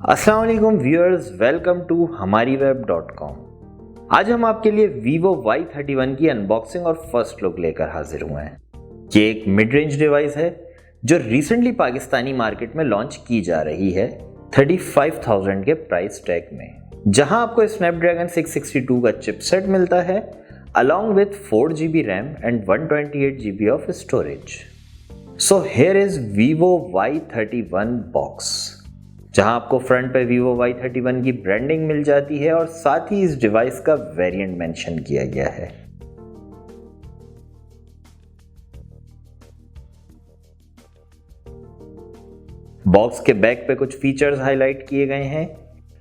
अस्सलाम वालेकुम viewers, welcome to हमारीवेब.com। आज हम आपके लिए vivo Y31 की अनबॉक्सिंग और फर्स्ट लुक लेकर हाजिर हुए हैं। ये एक मिड रेंज डिवाइस है जो रिसेंटली पाकिस्तानी मार्केट में लॉन्च की जा रही है 35,000 के प्राइस टैग में, जहां आपको स्नैपड्रैगन 662 का चिपसेट मिलता है along with 4GB RAM and 128GB of storage. So here is vivo Y31 box, जहां आपको फ्रंट पे vivo Y31 की ब्रांडिंग मिल जाती है और साथ ही इस डिवाइस का वेरिएंट मेंशन किया गया है। बॉक्स के बैक पे कुछ फीचर्स हाईलाइट किए गए हैं,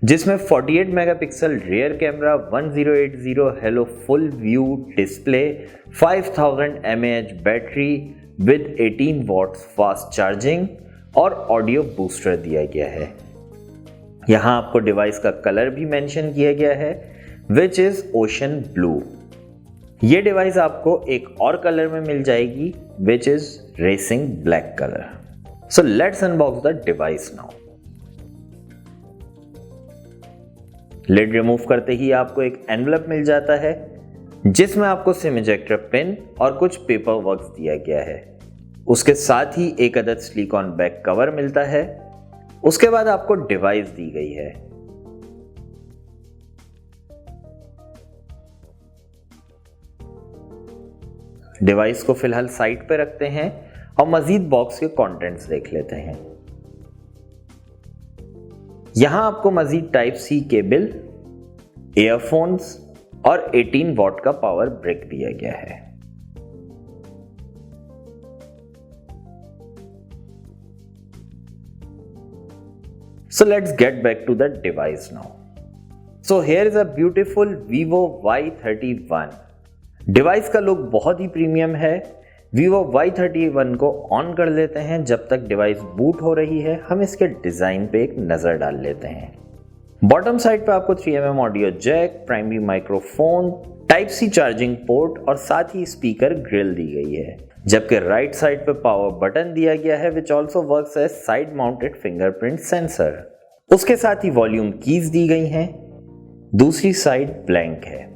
जिसमें 48 megapixel rear camera, 1080 halo full view display, 5000 mAh battery with 18 watts fast charging और ऑडियो बूस्टर दिया गया है। यहां आपको डिवाइस का कलर भी मेंशन किया गया है विच इज ओशन ब्लू। ये डिवाइस आपको एक और कलर में मिल जाएगी which is racing black colour. So let's unbox the device now. Lid remove करते ही आपको एक एनवलप मिल जाता है जिसमें आपको सिम इजेक्टर पिन और कुछ पेपर वर्क दिया गया है। उसके साथ ही एक अदद सिलिकॉन बैक कवर मिलता है। उसके बाद आपको डिवाइस दी गई है। डिवाइस को फिलहाल साइड पे रखते हैं और मजीद बॉक्स के कंटेंट्स देख लेते हैं। यहां आपको मजीद टाइप सी केबल, ईयरफोन्स और 18 वॉट का पावर ब्रिक दिया गया है। So let's get back to the device now. So here is a beautiful vivo Y31। Device का लुक बहुत ही प्रीमियम है। vivo Y31 को ऑन कर लेते हैं। जब तक डिवाइस बूट हो रही है हम इसके डिजाइन पे एक नजर डाल लेते हैं। बॉटम साइड पे आपको 3mm audio jack, primary microphone, type C charging port और साथ ही स्पीकर ग्रिल दी गई है, जबकि राइट साइड पे पावर बटन दिया गया है which also works as side mounted fingerprint sensor. उसके साथ ही वॉल्यूम कीज दी गई हैं। दूसरी साइड ब्लैंक है।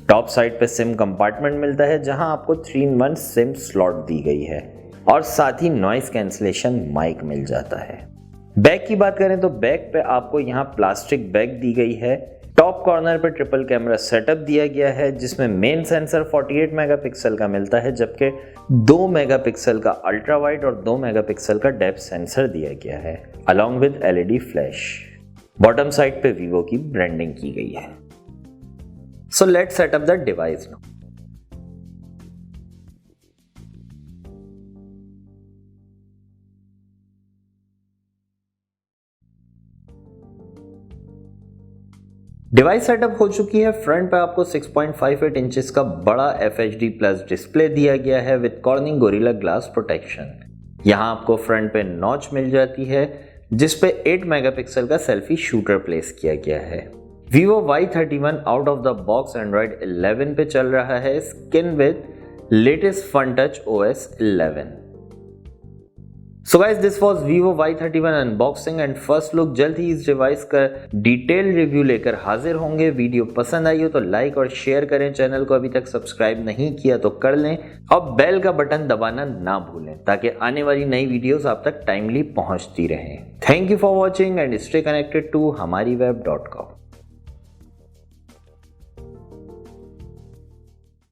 टॉप साइड पे सिम कंपार्टमेंट मिलता है जहां आपको 3-in-1 सिम स्लॉट दी गई है और साथ ही नॉइस कैंसलेशन माइक मिल जाता है। बैक की बात करें तो बैक पे आपको यहाँ प्लास्टिक बैग दी गई है। टॉप कॉर्नर पे ट्रिपल कैमरा सेटअप दिया गया है जिसमें मेन सेंसर 48 मेगापिक्सल का मिलता है, जबकि 2 मेगापिक्सल का अल्ट्रा वाइड और 2 मेगापिक्सल का डेप्थ सेंसर दिया गया है along with LED flash. Bottom side पे वीवो की ब्रांडिंग की गई है। So let's set up the device now. Device setup हो चुकी है। फ्रंट पे आपको 6.58 इंचेस का बड़ा FHD प्लस डिस्प्ले दिया गया है with cornering gorilla glass protection. यहां आपको फ्रंट पे नॉच मिल जाती है जिसपे 8 मेगापिक्सल का सेल्फी शूटर प्लेस किया गया है। vivo Y31 out of the box Android 11 पे चल रहा है, skin with latest fun touch OS 11। So guys, this was vivo Y31 unboxing and first look. जल्द ही इस डिवाइस का डिटेल रिव्यू लेकर हाजिर होंगे। वीडियो पसंद आई हो तो लाइक और शेयर करें। चैनल को अभी तक सब्सक्राइब नहीं किया तो कर लें और बेल का बटन दबाना ना भूलें ताकि आने वाली नई वीडियोस आप तक टाइमली पहुंचती रहें। Thank you for watching and stay connected to हमारीवेब.com।